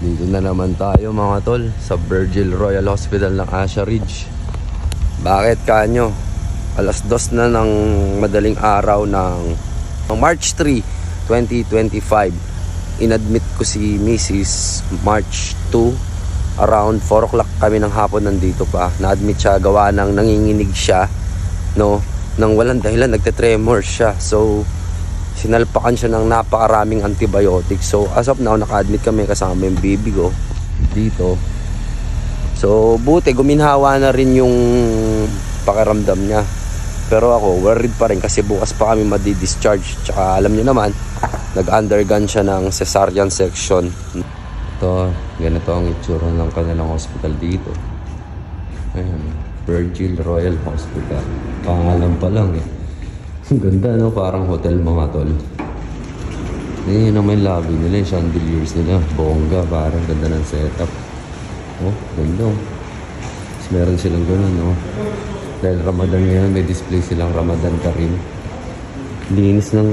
Dito na naman tayo mga tol sa Virgil Royal Hospital ng Asia Ridge. Bakit kanyo? Alas 2 na ng madaling araw ng March 3, 2025. Inadmit ko si Mrs. March 2. Around 4 o'clock kami ng hapon nandito pa. Na-admit siya gawa ng nanginginig siya, no? Nang walang dahilan nagte-tremor siya. So sinalpakan siya ng napakaraming antibiotics. So as of now naka-admit kami kasama yung baby ko dito. So buti guminhawa na rin yung pakiramdam niya. Pero ako worried pa rin kasi bukas pa kami madi-discharge. Tsaka alam niyo naman nag-undergone siya ng cesarean section. Ito, ganito ang itsura ng kanilang hospital dito. Ayan, Virgil Royal Hospital. Pangalan pa lang eh. Ang ganda, no? Parang hotel mga tol. Yun naman yung lobby nila, yung chandeliers nila. Bongga, parang ganda ng setup. Oh, ganda. Tapos meron silang gano'n, no? Dahil Ramadan ngayon, may display silang Ramadan Karim. Linis ng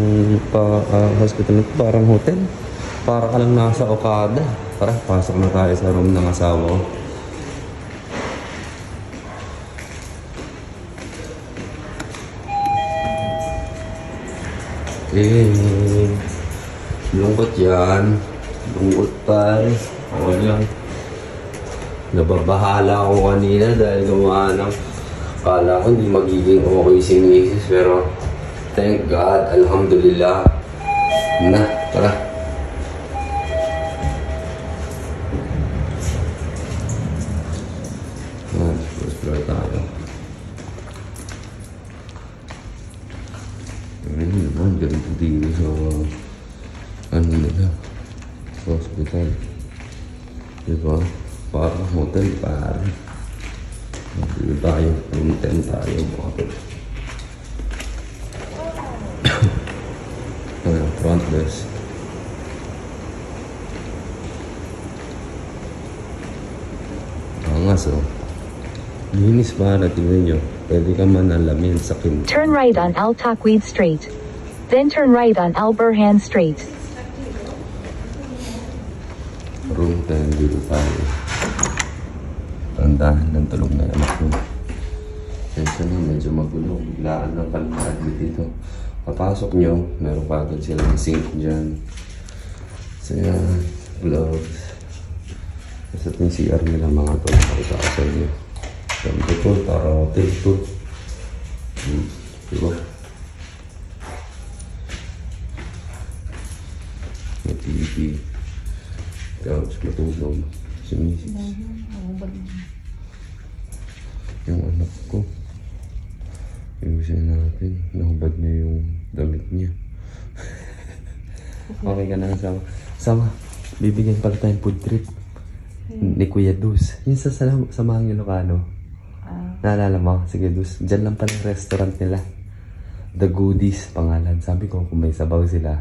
hospital. Parang hotel. Para ka lang nasa Okada. Tara, pasok na tayo sa room ng asawa ko. Lungkot yan. Lungkot pare. O lang. Nababahala ako kanina dahil gumawa ng kala ko hindi magiging okay si Mrs. Pero thank God, alhamdulillah. Na, tara. First floor tayo. Ayun naman, ganito dito sa ano nila, sa hospital. Diba? Parang hotel, parang dito tayo, room 10 tayo mga front desk. Angas oh. Linis pa, natingin nyo. Pwede ka man alamin sa kin. Turn right on Al Taqweed Street. Then turn right on Al Burhan Street. Room 10 dito tayo. Tandahan ng tulog na anak mo. Kaya na medyo magulo. Biglaan ng kalmad dito. Papasok nyo, meron pa agad silang sink dyan. So yan, gloves. Kasi ito yung CR nila mga to. Nakita ko sa inyo. Ganito to, para hotel to. Diba? May TV. Couch, matulog. Si Mrs. Yung anak ko. Iusin natin. Nahubad niya yung damit niya. Okay ka na, sama. Sama, bibigyan pala tayong food trip. Ni Kuya Dus. Yung sa Samahang Ilocano. Naalala mo? Sige Dus. Diyan lang pala yung restaurant nila. The Goodies pangalan. Sabi ko kung may sabaw sila,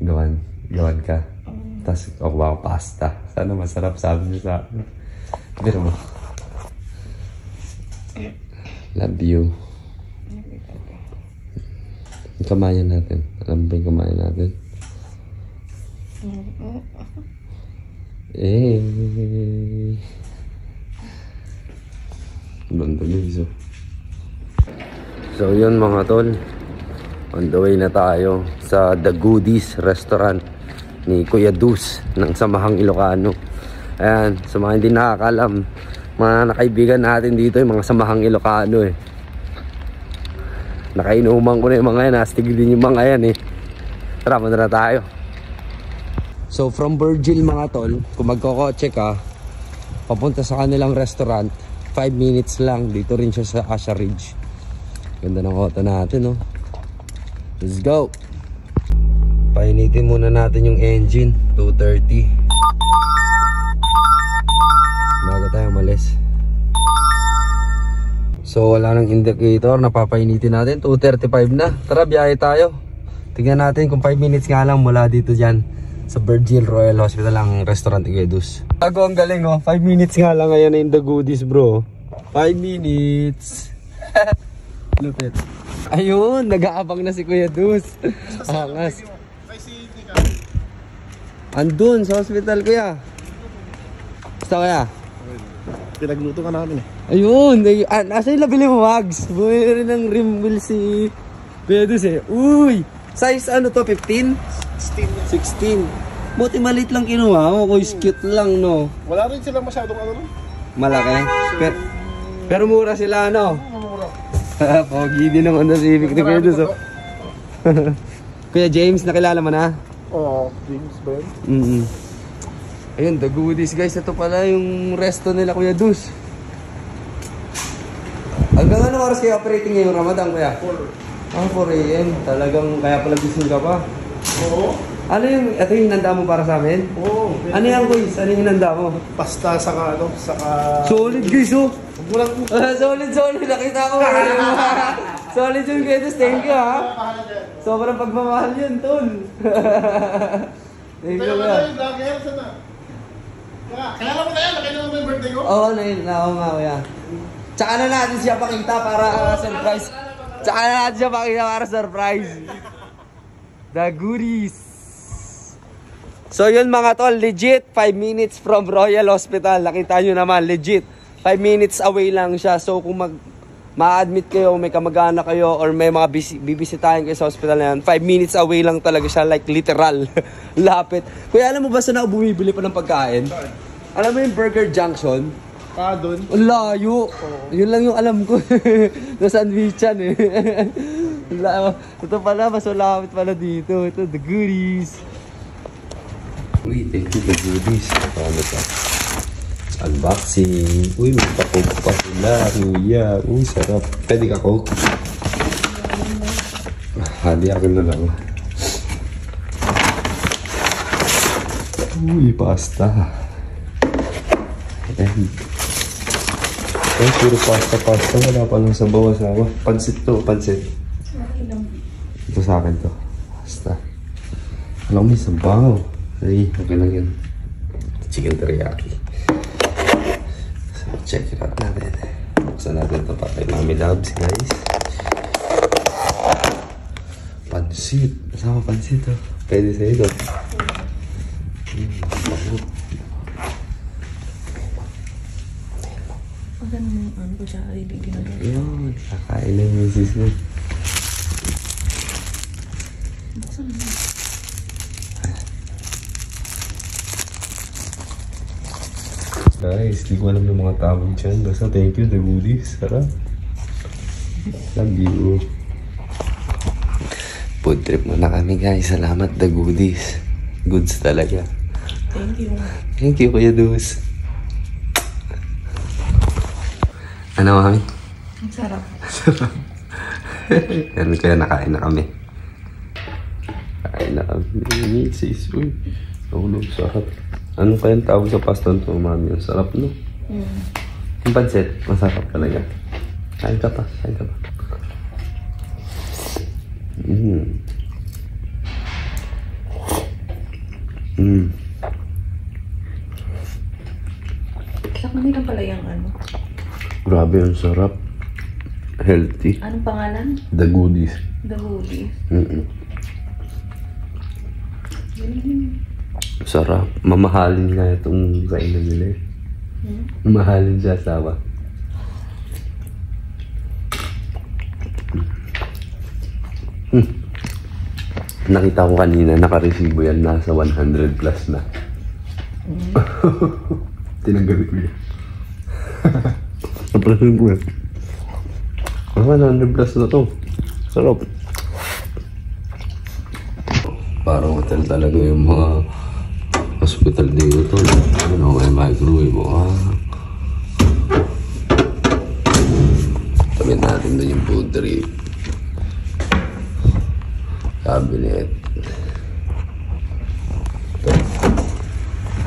gawan ka. Tapos ako ba pasta. Sana masarap, sabi niyo sa akin. Pero mo. Love you. Yung kamayan natin. Alam ba yung kamayan natin? So yun mga tol, on the way na tayo sa The Goodies restaurant ni Kuya Dus ng Samahang Ilocano. Ayan, sa mga hindi nakakalam, mga nakaibigan natin dito yung mga Samahang Ilocano eh. Nakainuman ko na yung mga yan, nastigil din yung mga yan eh. Tara, muna na tayo. So from Virgil mga tol, kung magkokotse ka papunta sa kanilang restaurant, 5 minutes lang. Dito rin siya sa Asia Ridge. Ganda ng auto natin, no? Let's go! Painitin muna natin yung engine. 230. Bago tayo malis. So wala nang indicator. Napapainitin natin. 2:35 na. Tara, biyahe tayo. Tingnan natin kung 5 minutes nga lang mula dito dyan sa Virgil Royal Hospital ang restaurant Igedus. Bago ang galing oh. 5 minutes nga lang ngayon in The Goodies bro. 5 minutes. Lupit. Ayun, nag-aabang na si Kuya Dus. Angas. Andun sa hospital kuya. Basta kaya? Pinagluto ka namin eh. Ayun, nasa yung labili mo, Mags? Bumili rin ng rim wheel si Pedus eh. Uy! Size ano to, 15? 16. Buti maliit lang kinuha mo, kuy cute lang, no? Wala rin sila masyadong ano. Malaki. Pero mura sila, no? Mura. Pogi din ng Honda Civic ni Pedus, oh. Kuya James, nakilala mo na? Oo, James ba yun? Ayun, the goodies guys. Ito pala yung resto nila, Kuya Dus. Hanggang anong oras kayo operating ngayong Ramadan, Kuya? 4 AM. Talagang kaya pala gising ka pa. Oo. Ano yung, ito yung hinanda mo para sa amin? Oo. Ano yan, guys? Ano yung hinanda mo? Pasta saka ano, saka... Solid, guys, oh. Walang... Solid. Nakita ko. Solid yun, Kuya Dus. Thank you, ha. Sobrang pagmamahal yun, Tol. Thank you, Kuya. Vlogger, saan na? Kaya mo na yan, nakita mo yung birthday ko? Oo, oo nga, Kuya. Tsaka na natin siya pakita para surprise. Tsaka na natin siya pakita para surprise. The goodies. So yun mga tol, legit 5 minutes from Royal Hospital. Nakita nyo naman, legit 5 minutes away lang siya. So kung ma-admit kayo, may kamag-anak kayo or may mga bibisitahin kayo sa hospital na yan, 5 minutes away lang talaga siya, like literal. Lapit. Kuya, alam mo ba saan ako bumibili pa ng pagkain? Alam mo yung Burger Junction? Doon. Layo. Yun lang yung alam ko. Na sandwich yan eh. Ito pala, mas malapit pala dito. Ito, the goodies. Uy, thank you, the goodies. Paano pa? Unboxing. Uy, may pa-coke pa sila. Kuya. Uy, sarap. Pwede ka coke? Hali akin na lang. Uy, pasta. Ay, puro pasta. Wala pa lang sa bawas-awa. Pansit to, pansit. Ito sa akin to. Pasta. Alam mo, may sabaw. Ay, okay lang yun. Chicken teriyaki. So, check it out natin. Buksan natin ito pa kay Mami Loves, guys. Pansit. Kasama pansit, oh. Pwede sa ito. Ano ko siya ay ginagawa. Yun, kakain na yung misis mo. Buksan mo. Guys, di ko alam yung mga tawag dyan. Basta thank you, the goodies. Sarap. Love you. Food trip muna kami guys. Salamat, the goodies. Goods talaga. Thank you. Thank you, Kuya Dus. Ano, Mami? Ang sarap. Yan, kaya nakain na kami. Kain na kami. Misis. Uy, nahulog. Sarap. Ano kayang tawag sa pasta nito, Mami? Ang sarap, no? Yung pancit, masarap talaga. Kain ka pa. Sa kanila pala yung ano? Grabe, ang sarap. Healthy. Anong pangalan? The goodies. The Holy. Sarap. Mamahalin nga itong kainan nila eh. Mamahalin siya, asawa. Nakita ko kanina, nakaresibo yan. Nasa 100 plus na. Tinanggal ko yan. Naprasin ko yan. 100 plus na to. Sarap. Parang hotel talaga yung mga hospital dito to. Ano, may microwave. Tabi natin doon yung food trip. Cabinet. Ito.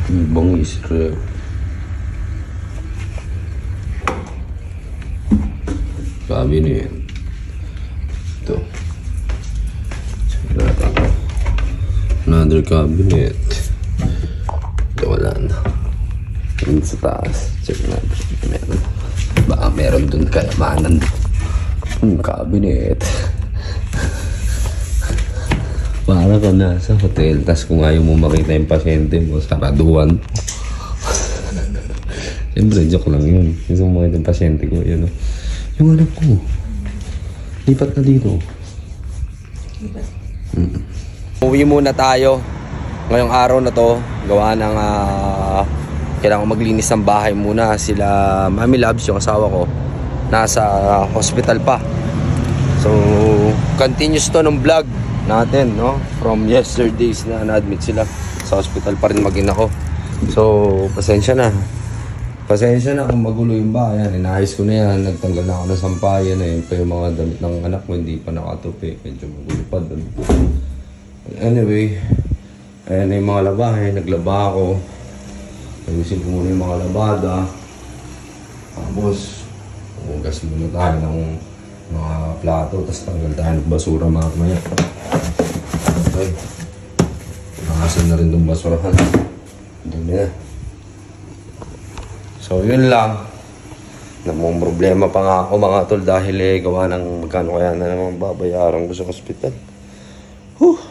Ibang isrep. Cabinet. Ito. Check natin. Another cabinet. Ito wala na. Yun sa taas. Check natin. Meron. Baka meron dun kayamanan. Cabinet. Para ka nasa hotel. Tas kung ayaw mo makita yung pasyente mo, saraduan. Siyempre, joke lang yun. Gusto mo makita yung pasyente ko, yun o. Yung anak ko. Lipat na dito. Uwi muna tayo. Ngayong araw na to, gawa ng kailangan maglinis ng bahay muna. Sila Mami Labs, yung asawa ko, nasa hospital pa. So, continuous to ng vlog natin, no? From yesterdays na na-admit sila sa hospital pa rin mag-ina ko. So, pasensya na. Pasensya na kung magulo yung bahay. Inayos ko na yan. Nagtanggal na ako ng sampayan. Ayun pa yung mga damit ng anak ko. Hindi pa nakatupi. Medyo magulo pa doon. Anyway, ayan na yung mga labahe. Naglaba ako. Ayusin ko muna yung mga labada. Tapos, hugas muna tayo ng mga plato. Tapos tanggal tayo ng basura mamaya. Okay. Nakasan na rin itong basurahan. Dumi na. So, yun lang. Namang problema pa nga ako mga tol dahil gawa ng magkano kaya na naman babayaran ko sa hospital. Whew.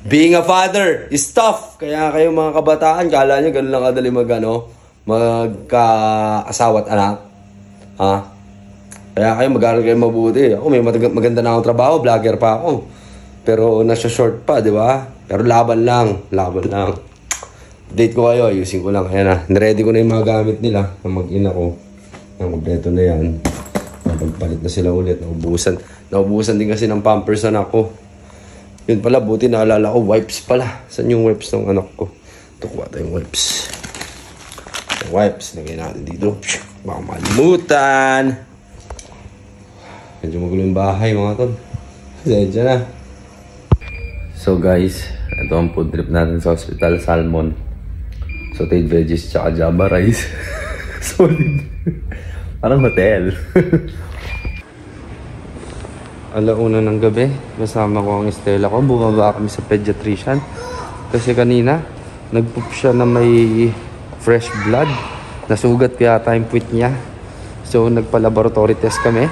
Being a father is tough. Kaya kayo mga kabataan, kala nyo ganun lang kadali magka-asawa at anak. Ha? Kaya kayo mag-aaral kayo mabuti. Ako may maganda na akong trabaho, vlogger pa ako. Pero nasa short pa, di ba? Pero laban lang. Update ko kayo, ayusin ko lang. Ayan na, niready ko na yung mga gamit nila na mag-ina ko. Ang kompleto na yan. Napagpalit na sila ulit. Naubusan din kasi ng pampers anak ko. Yun pala, buti naalala ko, wipes pala. Saan yung wipes ng anak ko? Tukuha tayong wipes. Yung wipes, lagay natin dito. Baka malimutan. Medyo magulo yung bahay mga tol. Sedya na. So guys, ito ang food trip natin sa hospital, salmon. Sauteed veggies tsaka java rice. Solid. Parang hotel. Alauna ng gabi, kasama ko ang Estela ko. Bumaba kami sa pediatrician. Kasi kanina, nagpoop siya na may fresh blood. Nasugat kaya time puwit niya. So nagpa-laboratory test kami.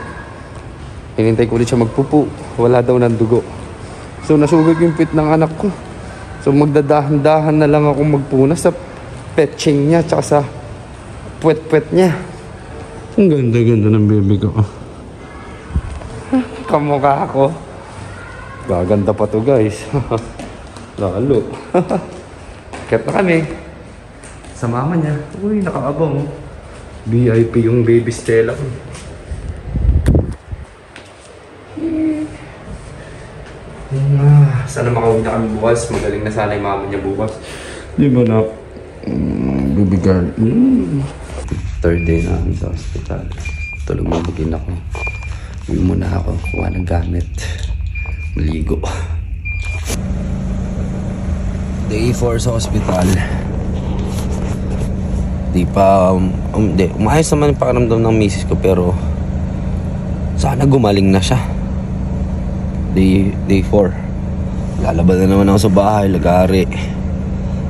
Hinintay ko ulit siya magpupo. Wala daw ng dugo. So nasugat yung puwit ng anak ko. So magdadahan-dahan na lang ako magpunas sa petching niya tsaka sa puwet-puwet niya. Ang ganda-ganda ng baby ko. Kamukha ako. Gaganda pa to guys. Lalo. Kaya na kami. Sa mama niya. Uy, nakaabang. VIP yung baby Stella ko. Sana makauwi na kami bukas. Magaling na sana yung mama niya bukas. Di ba na? Baby girl. Third day na kami sa hospital. Tulog mabugin ako. Uwi muna ako. Kuha ng gamit. Maligo. Day 4 sa hospital. Di pa... umayos naman yung pakiramdam ng misis ko pero sana gumaling na siya. Day 4. Lalabas na naman ako sa bahay. Lagari.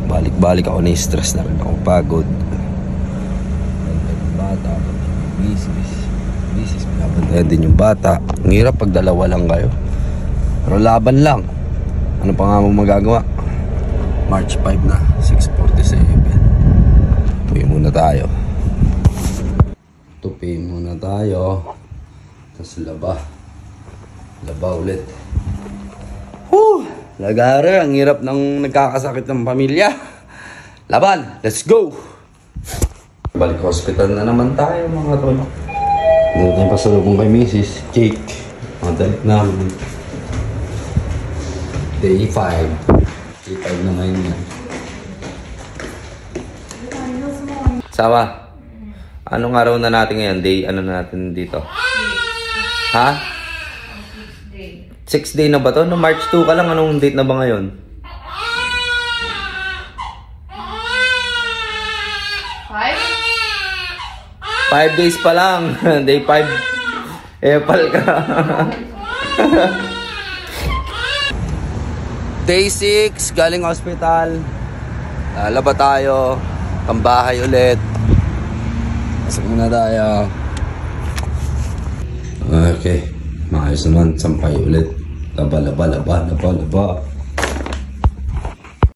Balik-balik ako na stress na rin ako. Pagod. Bata. Misis. Pinabantayan din yung bata. Ang hirap pag dalawa lang kayo. Pero laban lang. Ano pa nga mo magagawa? March 5 na. 6:47. Tupi muna tayo. Tapos laba ulit. Whew! Lagare, ang hirap ng nagkakasakit ng pamilya. Laban, let's go! Balik hospital na naman tayo mga tol. Dito tayo pasalubong kay Mrs. Cake. Madalik namin. Day 5. Day 5 na ngayon yan. Sama, anong araw na natin ngayon? Day, ano na natin dito? Ha? 6 day na ba to? No, March 2 ka lang. Anong date na ba ngayon? 5 days pa lang. Day 5. Epal ka. Day 6. Galing hospital. Laba tayo. Pambahay ulit. Pasok muna tayo. Okay. Maayos naman. Sampay ulit. Laba.